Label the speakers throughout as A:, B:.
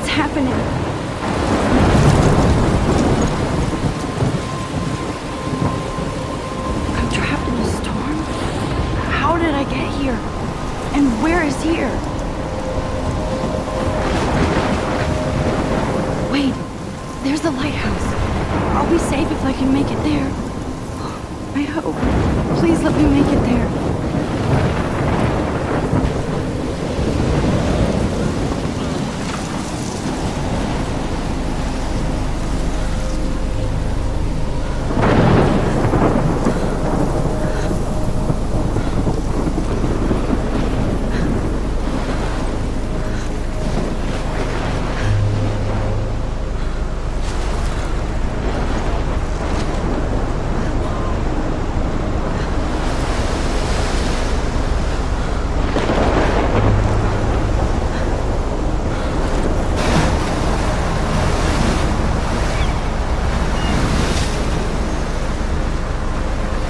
A: What's happening? I'm trapped in a storm? How did I get here? And where is here? Wait, there's the lighthouse. I'll be safe if I can make it there. I hope. Please let me make it there.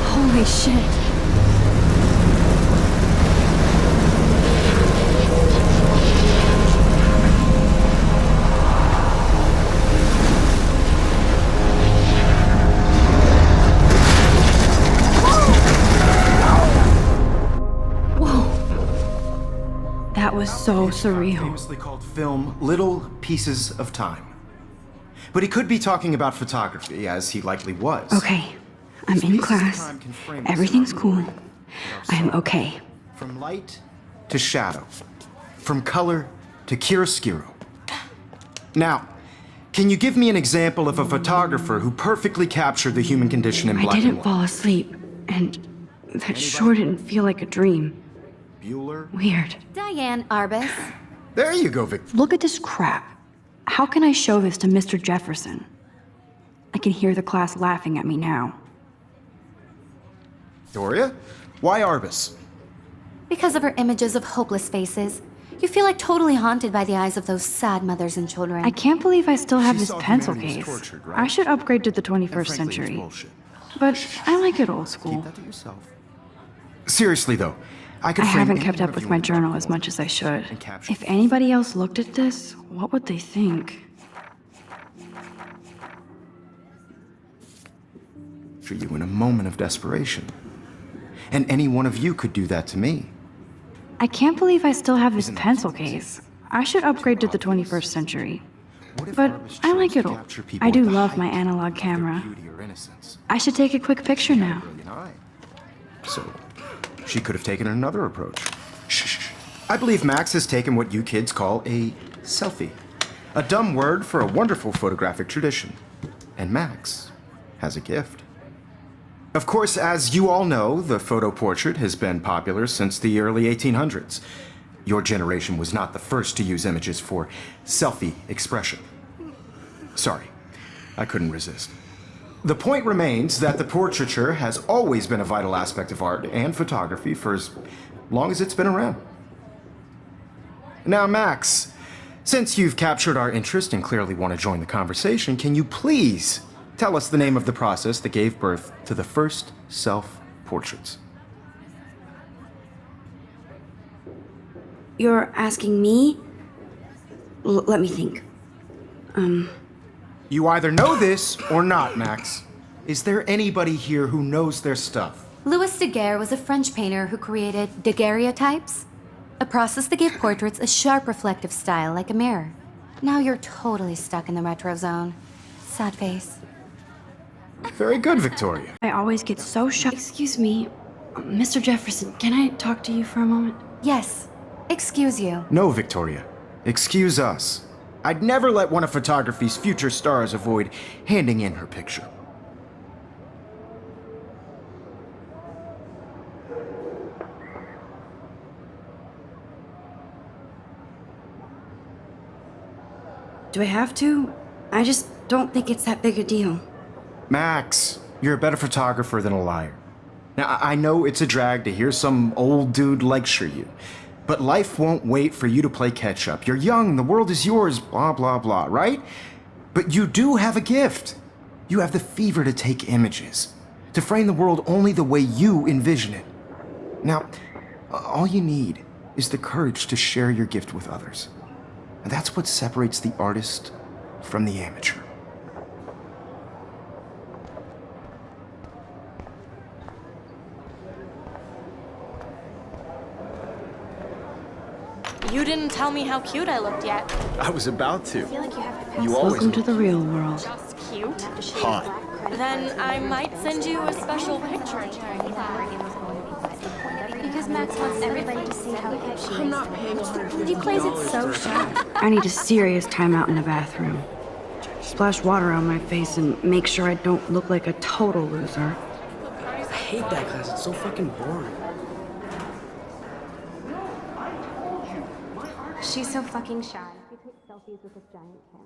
A: Holy shit. Whoa. That was so surreal.
B: Famously called film Little Pieces of Time. But he could be talking about photography, as he likely was.
A: Okay. I'm in class. Everything's cool. I am okay.
B: From light to shadow. From color to chiaroscuro. Now, can you give me an example of a photographer who perfectly captured the human condition in black and
A: I didn't
B: white?
A: fall asleep, and that sure didn't feel like a dream.
B: Bueller?
A: Weird.
C: Diane Arbus.
B: There you go, Vic.
A: Look at this crap. How can I show this to Mr. Jefferson? I can hear the class laughing at me now.
B: Victoria? Why Arbus?
C: Because of her images of hopeless faces, you feel like totally haunted by the eyes of those sad mothers and children.
A: I can't believe I still have
B: She
A: this
B: saw
A: pencil
B: humanity was
A: case.
B: tortured, right?
A: I should upgrade to the 21st
B: And frankly, it's
A: century.
B: bullshit.
A: But I like it old school.
B: Keep that to yourself. Seriously, though, I could
A: I
B: frame
A: haven't
B: any
A: kept
B: one
A: up
B: of
A: with
B: you
A: my
B: in
A: journal
B: dark
A: as much as I should.
B: and capture
A: If anybody else looked at this, what would they think?
B: you in a moment of desperation. And any one of you could do that to me.
A: I can't believe I still have this
B: Isn't that
A: pencil
B: something?
A: case. I should upgrade to the 21st century.
B: What if
A: But
B: Arbus
A: I
B: chose
A: like
B: to
A: it all.
B: capture people
A: I do
B: at the
A: love my
B: height
A: analog
B: of their
A: camera.
B: beauty or innocence?
A: I should take a quick picture now.
B: Brilliant eye. So, she could have taken another approach. Shh. I believe Max has taken what you kids call a selfie. A dumb word for a wonderful photographic tradition. And Max has a gift. Of course, as you all know, the photo portrait has been popular since the early 1800s. Your generation was not the first to use images for selfie expression. Sorry, I couldn't resist. The point remains that the portraiture has always been a vital aspect of art and photography for as long as it's been around. Now, Max, since you've captured our interest and clearly want to join the conversation, can you please tell us the name of the process that gave birth to the first self-portraits?
A: You're asking me? Let me think.
B: You either know this or not, Max. Is there anybody here who knows their stuff?
C: Louis Daguerre was a French painter who created daguerreotypes, a process that gave portraits a sharp reflective style like a mirror. Now you're totally stuck in the retro zone. Sad face.
B: Very good, Victoria.
A: I always get so shy. Excuse me, Mr. Jefferson, can I talk to you for a moment?
C: Yes. Excuse you.
B: No, Victoria. Excuse us. I'd never let one of photography's future stars avoid handing in her picture.
A: Do I have to? I just don't think it's that big a deal.
B: Max, you're a better photographer than a liar. Now, I know it's a drag to hear some old dude lecture you, but life won't wait for you to play catch up. You're young, the world is yours, blah, blah, blah, right? But you do have a gift. You have the fever to take images, to frame the world only the way you envision it. Now, all you need is the courage to share your gift with others. And that's what separates the artist from the amateur.
D: You didn't tell me how cute I looked yet.
E: I was about to.
D: I feel like you have to
E: You always
A: Welcome to the real world.
D: just cute.
E: hot.
D: Then I might send you a special picture.
C: Because Max wants everybody to see how cute she is.
E: I'm not paying $150.
C: He plays it so sharp.
A: I need a serious timeout in the bathroom. Splash water on my face and make sure I don't look like a total loser.
F: I hate that class. It's so fucking boring.
C: She's so fucking shy. She takes selfies with this giant camera.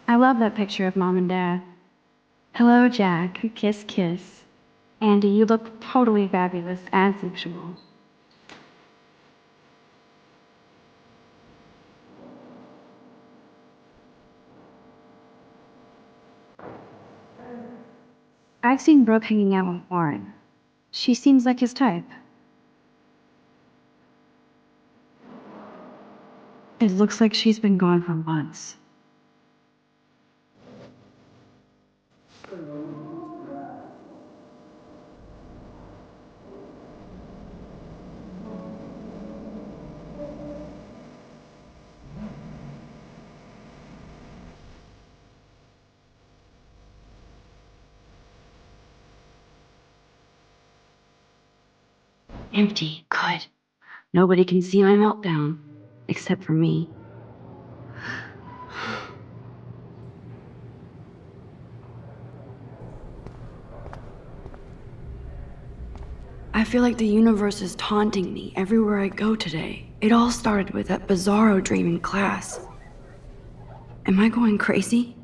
A: I love that picture of Mom and Dad. Hello, Jack. Kiss, kiss. Andy, you look totally fabulous, as usual. I've seen Brooke hanging out with Warren. She seems like his type. It looks like she's been gone for months. Empty. Good. Nobody can see my meltdown. Except for me. I feel like the universe is taunting me everywhere I go today. It all started with that bizarro dream in class. Am I going crazy?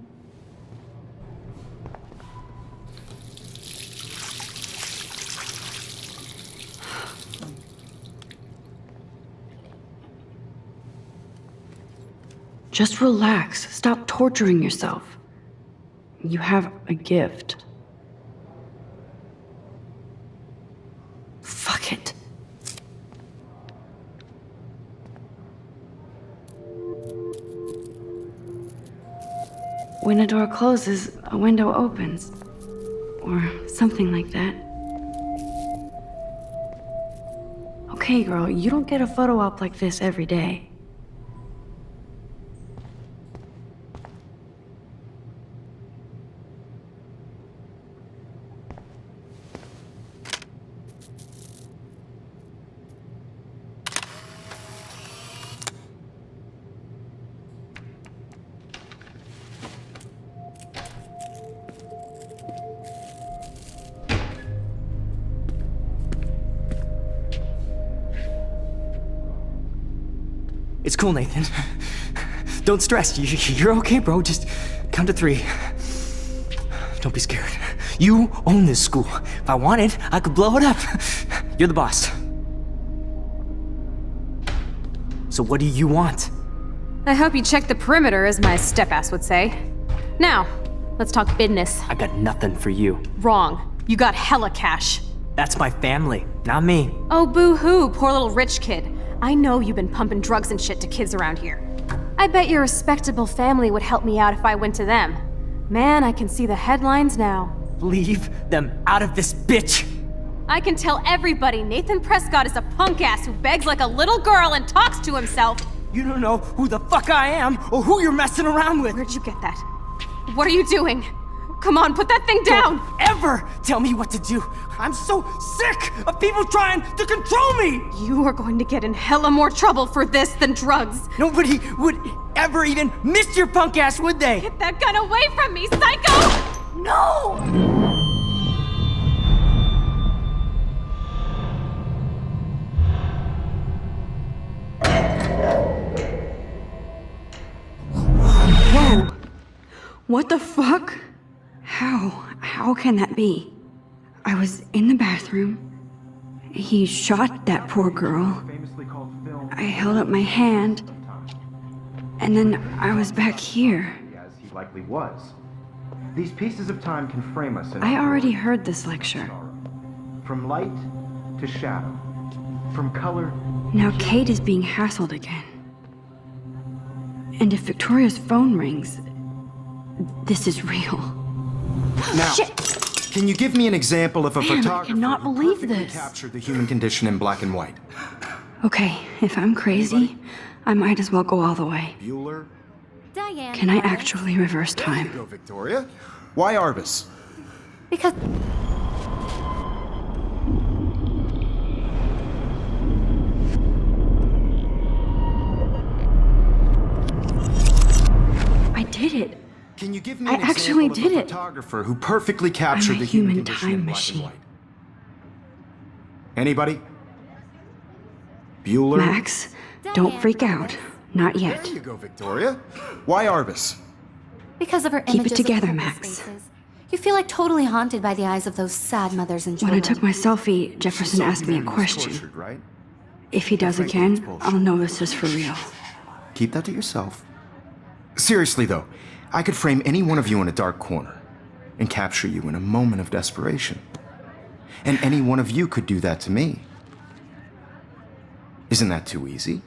A: Just relax. Stop torturing yourself. You have a gift. Fuck it. When a door closes, a window opens. Or something like that. Okay, girl, you don't get a photo op like this every day.
F: It's cool, Nathan. Don't stress. You're okay, bro. Just count to 3. Don't be scared. You own this school. If I wanted, I could blow it up. You're the boss. So what do you want?
G: I hope you checked the perimeter, as my step-ass would say. Now, let's talk business.
F: I got nothing for you.
G: Wrong. You got hella cash.
F: That's my family, not me.
G: Oh, boo-hoo, poor little rich kid. I know you've been pumping drugs and shit to kids around here. I bet your respectable family would help me out if I went to them. Man, I can see the headlines now.
F: Leave them out of this bitch!
G: I can tell everybody Nathan Prescott is a punk ass who begs like a little girl and talks to himself.
F: You don't know who the fuck I am or who you're messing around with.
G: Where'd you get that? What are you doing? Come on, put that thing down!
F: Don't ever tell me what to do. I'm so sick of people trying to control me.
G: You are going to get in hella more trouble for this than drugs.
F: Nobody would ever even miss your punk ass, would they?
G: Get that gun away from me, psycho!
F: No!
A: Whoa! What the fuck? How can that be? I was in the bathroom. He shot that poor girl. I held up my hand. And then I was back here.
B: As he likely was. These pieces of time can frame us in
A: I
B: our
A: already
B: world.
A: heard this lecture.
B: From light to shadow. From color.
A: Now Kate is being hassled again. And if Victoria's phone rings, this is real.
B: Now,
A: Shit!
B: can you give me an example of a
A: Man, I
B: photographer
A: cannot
B: who
A: believe
B: perfectly
A: this.
B: captured the human condition in black and white?
A: Okay, if I'm crazy, I might as well go all the way.
B: Bueller?
C: Diane.
A: Can I
C: Morris.
A: actually reverse
B: There you
A: time?
B: go, Victoria. Why Arbus?
C: Because
A: I did it.
B: Can you give me
A: I
B: an
A: actually
B: example
A: did
B: of a
A: it.
B: photographer who perfectly captured
A: I'm a
B: the human
A: human
B: condition
A: time
B: in black and
A: machine.
B: white? Anybody? Bueller?
A: Max, don't freak out. Not yet.
B: There you go, Victoria. Why Arbus?
C: because of her
A: Keep it
C: images
A: together,
C: of homeless
A: Max.
C: faces. You feel like totally haunted by the eyes of those sad mothers and
A: When
C: children.
A: I took my selfie, Jefferson asked me a
B: Humanity was
A: question.
B: tortured, right?
A: If he does
B: Frankly,
A: again,
B: it's bullshit.
A: I'll know this is for real.
B: Keep that to yourself. Seriously, though, I could frame any one of you in a dark corner and capture you in a moment of desperation. And any one of you could do that to me. Isn't that too easy?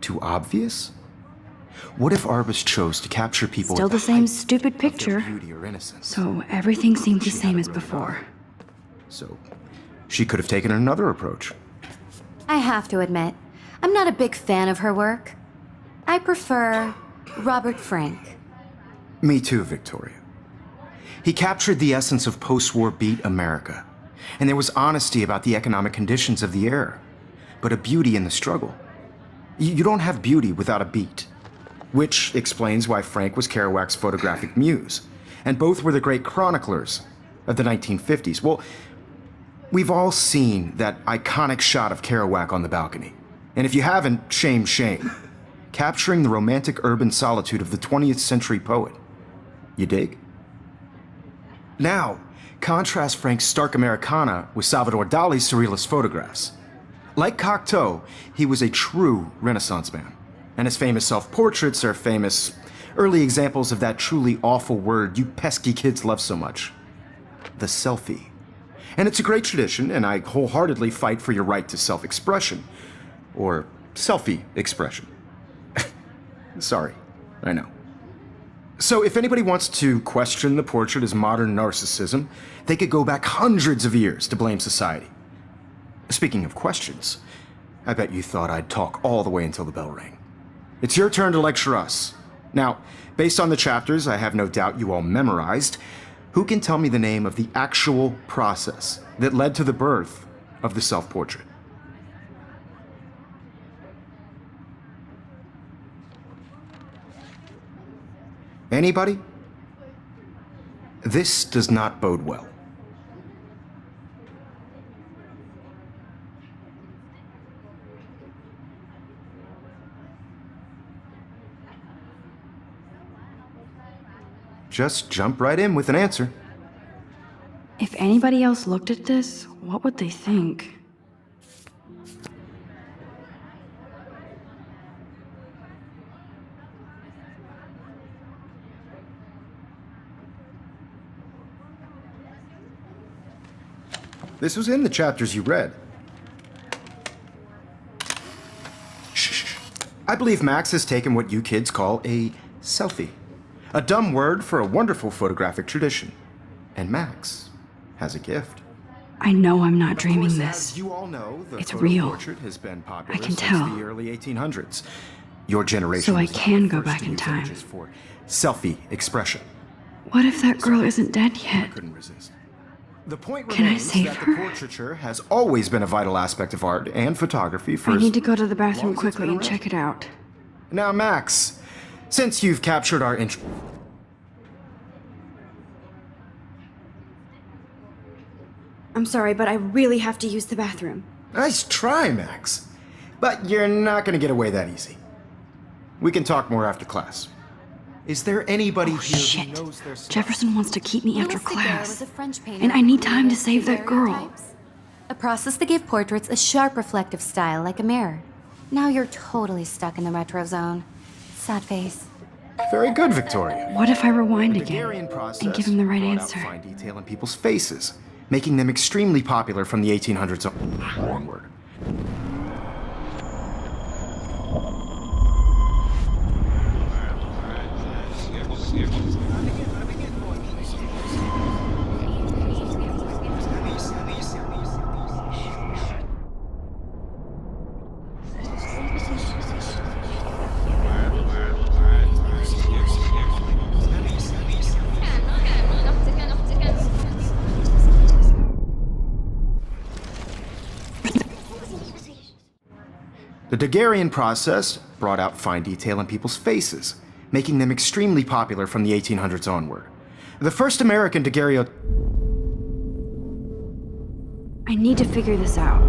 B: Too obvious? What if Arbus chose to capture people
A: Still
B: at
A: the same
B: height
A: stupid
B: of their
A: picture.
B: beauty or innocence?
A: So everything seemed the
B: She
A: same
B: had
A: as
B: it really
A: before.
B: hard. So she could have taken another approach.
C: I have to admit, I'm not a big fan of her work. I prefer Robert Frank.
B: Me too, Victoria. He captured the essence of post-war beat America. And there was honesty about the economic conditions of the era, but a beauty in the struggle. You don't have beauty without a beat. Which explains why Frank was Kerouac's photographic muse. And both were the great chroniclers of the 1950s. Well, we've all seen that iconic shot of Kerouac on the balcony. And if you haven't, shame, shame. Capturing the romantic urban solitude of the 20th century poet. You dig? Now, contrast Frank's stark Americana with Salvador Dali's surrealist photographs. Like Cocteau, he was a true Renaissance man. And his famous self-portraits are famous early examples of that truly awful word you pesky kids love so much. The selfie. And it's a great tradition, and I wholeheartedly fight for your right to self-expression. Or selfie expression. Sorry, I know. So if anybody wants to question the portrait as modern narcissism, they could go back hundreds of years to blame society. Speaking of questions, I bet you thought I'd talk all the way until the bell rang. It's your turn to lecture us. Now, based on the chapters I have no doubt you all memorized, who can tell me the name of the actual process that led to the birth of the self-portrait? Anybody? This does not bode well. Just jump right in with an answer.
A: If anybody else looked at this, what would they think?
B: This was in the chapters you read. Shh. I believe Max has taken what you kids call a selfie. A dumb word for a wonderful photographic tradition. And Max has a gift.
A: I know I'm not
B: Of
A: dreaming
B: course,
A: this.
B: as you all know, the
A: It's
B: photo
A: real.
B: portrait has been popular
A: I can
B: since
A: tell.
B: the early 1800s. Your generation
A: So I
B: was not
A: can
B: the
A: go
B: first
A: back
B: to
A: in
B: use
A: time.
B: images for selfie expression.
A: What if that girl isn't dead yet?
B: Couldn't resist. The point
A: Can I
B: remains
A: save
B: that
A: her?
B: the portraiture has always been a vital aspect of art and photography for
A: I
B: as
A: need to go to the
B: long
A: bathroom
B: as it's
A: quickly
B: been
A: and
B: around.
A: check it out.
B: Now, Max, since you've captured our interest.
A: I'm sorry, but I really have to use the bathroom.
B: Nice try, Max. But you're not going to get away that easy. We can talk more after class. Is there anybody
A: Oh,
B: here
A: shit.
B: who knows their stuff?
A: Jefferson wants to keep me after
C: Louis Daguerre
A: class.
C: was a French painter
A: And I
C: who
A: need time to
C: created
A: save that girl.
C: daguerreotypes, a process that gave portraits a sharp reflective style like a mirror. Now you're totally stuck in the retro zone. Sad face.
B: Very good, Victoria.
A: What if I rewind
B: The
A: again
B: Daguerrean process
A: and give him the right
B: brought out
A: answer?
B: fine detail in people's faces, making them extremely popular from the 1800s onward. The Daguerrean process brought out fine detail in people's faces, making them extremely popular from the 1800s onward. The first American daguerreotype.
A: I need to figure this out.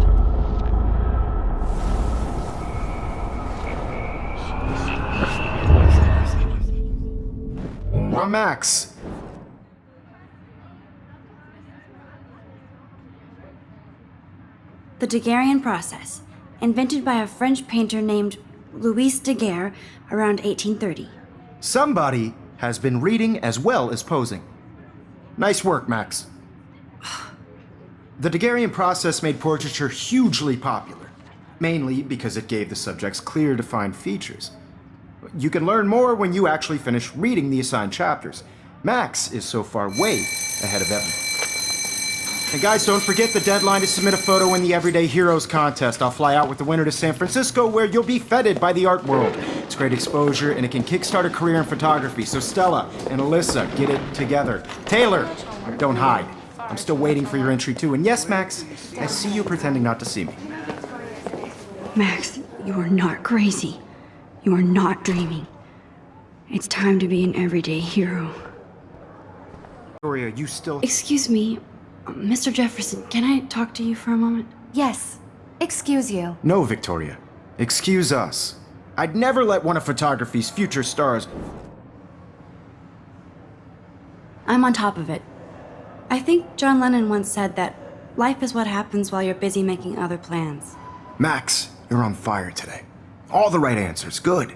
B: Max.
A: The Daguerrean process, invented by a French painter named Louis Daguerre around 1830.
B: Somebody has been reading as well as posing. Nice work, Max. The Daguerrean process made portraiture hugely popular, mainly because it gave the subjects clear, defined features. You can learn more when you actually finish reading the assigned chapters. Max is so far way ahead of Evan. And guys, don't forget the deadline to submit a photo in the Everyday Heroes contest. I'll fly out with the winner to San Francisco, where you'll be feted by the art world. It's great exposure, and it can kickstart a career in photography. So Stella and Alyssa, get it together. Taylor, don't hide. I'm still waiting for your entry too. And yes, Max, I see you pretending not to see me.
A: Max, you are not crazy. You are not dreaming. It's time to be an everyday hero.
B: Victoria, you still...
A: Excuse me, Mr. Jefferson, can I talk to you for a moment?
C: Yes. Excuse you.
B: No, Victoria. Excuse us. I'd never let one of photography's future stars...
A: I'm on top of it. I think John Lennon once said that life is what happens while you're busy making other plans.
B: Max, you're on fire today. All the right answers. Good.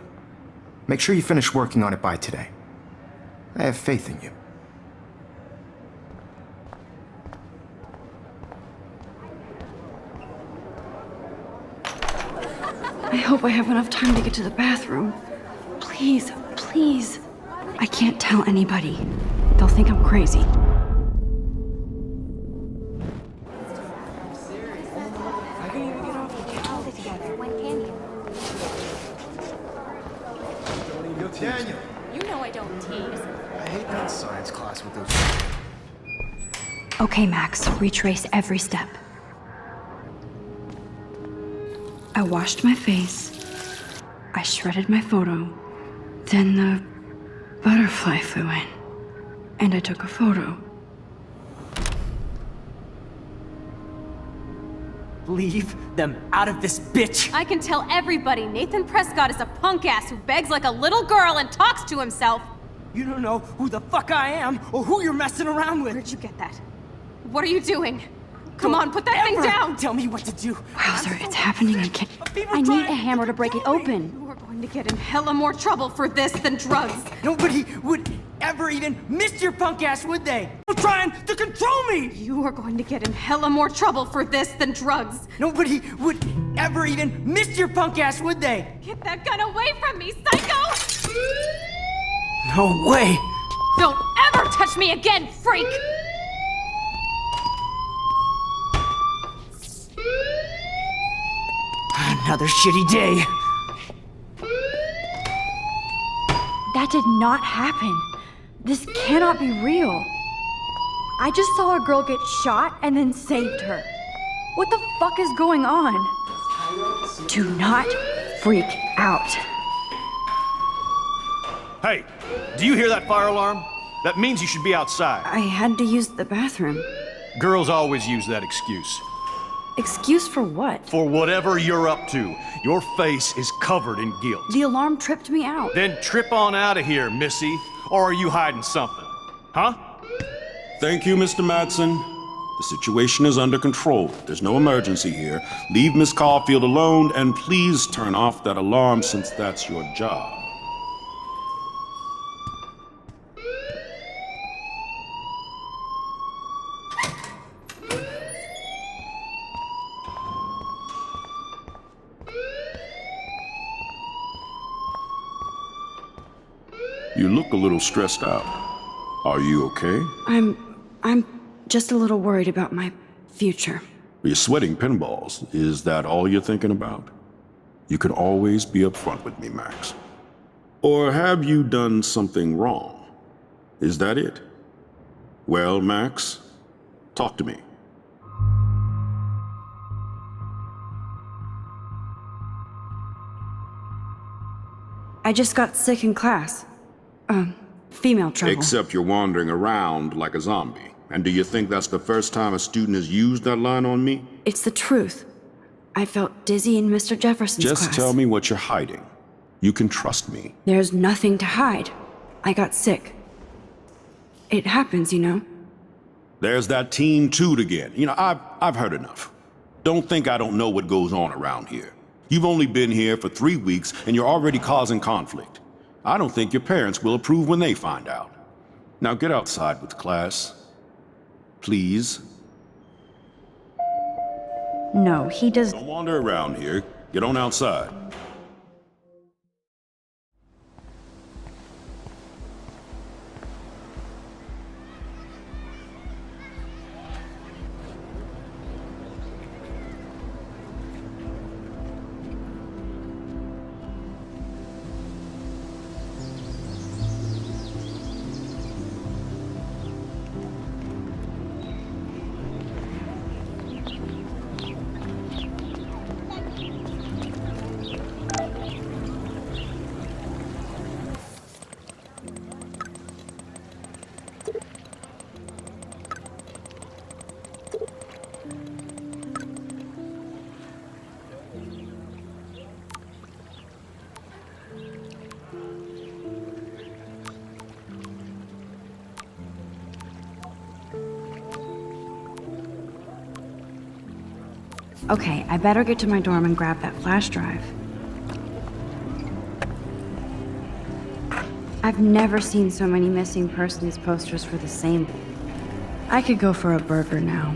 B: Make sure you finish working on it by today. I have faith in you.
A: I hope I have enough time to get to the bathroom. Please, please. I can't tell anybody. They'll think I'm crazy.
B: Daniel!
D: You know I don't tease.
B: I hate that science class with those...
A: Okay, Max, retrace every step. I washed my face. I shredded my photo. Then the butterfly flew in. And I took a photo.
F: Leave them out of this bitch!
G: I can tell everybody Nathan Prescott is a punk ass who begs like a little girl and talks to himself.
F: You don't know who the fuck I am or who you're messing around with.
G: Where'd you get that? What are you doing? Come on, put that thing
F: Ever
G: down!
F: Tell me what to do.
A: Wowzer, it's happening again. I need a hammer to break it open.
G: You are going to get in hella more trouble for this than drugs.
F: Nobody would ever even miss your punk ass, would they? You're trying to control me!
G: You are going to get in hella more trouble for this than drugs.
F: Nobody would ever even miss your punk ass, would they?
G: Get that gun away from me, psycho!
F: No way!
G: Don't ever touch me again, freak!
F: Another shitty day.
A: That did not happen. This cannot be real. I just saw a girl get shot and then saved her. What the fuck is going on? Do not freak out.
H: Hey, do you hear that fire alarm? That means you should be outside.
A: I had to use the bathroom.
H: Girls always use that excuse.
A: Excuse for what?
H: For whatever you're up to. Your face is covered in guilt.
A: The alarm tripped me out.
H: Then trip on out of here, Missy. Or are you hiding something? Huh?
I: Thank you, Mr. Madsen. The situation is under control. There's no emergency here. Leave Miss Caulfield alone, and please turn off that alarm since that's your job. You look a little stressed out. Are you okay?
A: I'm just a little worried about my future.
I: You're sweating pinballs. Is that all you're thinking about? You can always be upfront with me, Max. Or have you done something wrong? Is that it? Well, Max, talk to me.
A: I just got sick in class. Female trouble.
I: Except you're wandering around like a zombie. And do you think that's the first time a student has used that line on me?
A: It's the truth. I felt dizzy in Mr. Jefferson's class.
I: Just tell me what you're hiding. You can trust me.
A: There's nothing to hide. I got sick. It happens, you know.
I: There's that teen toot again. I've heard enough. Don't think I don't know what goes on around here. You've only been here for 3 weeks and you're already causing conflict. I don't think your parents will approve when they find out. Now get outside with class. Please.
A: No, he does.
I: Don't wander around here. Get on outside.
A: Okay, I better get to my dorm and grab that flash drive. I've never seen so many missing persons posters for the same. I could go for a burger now.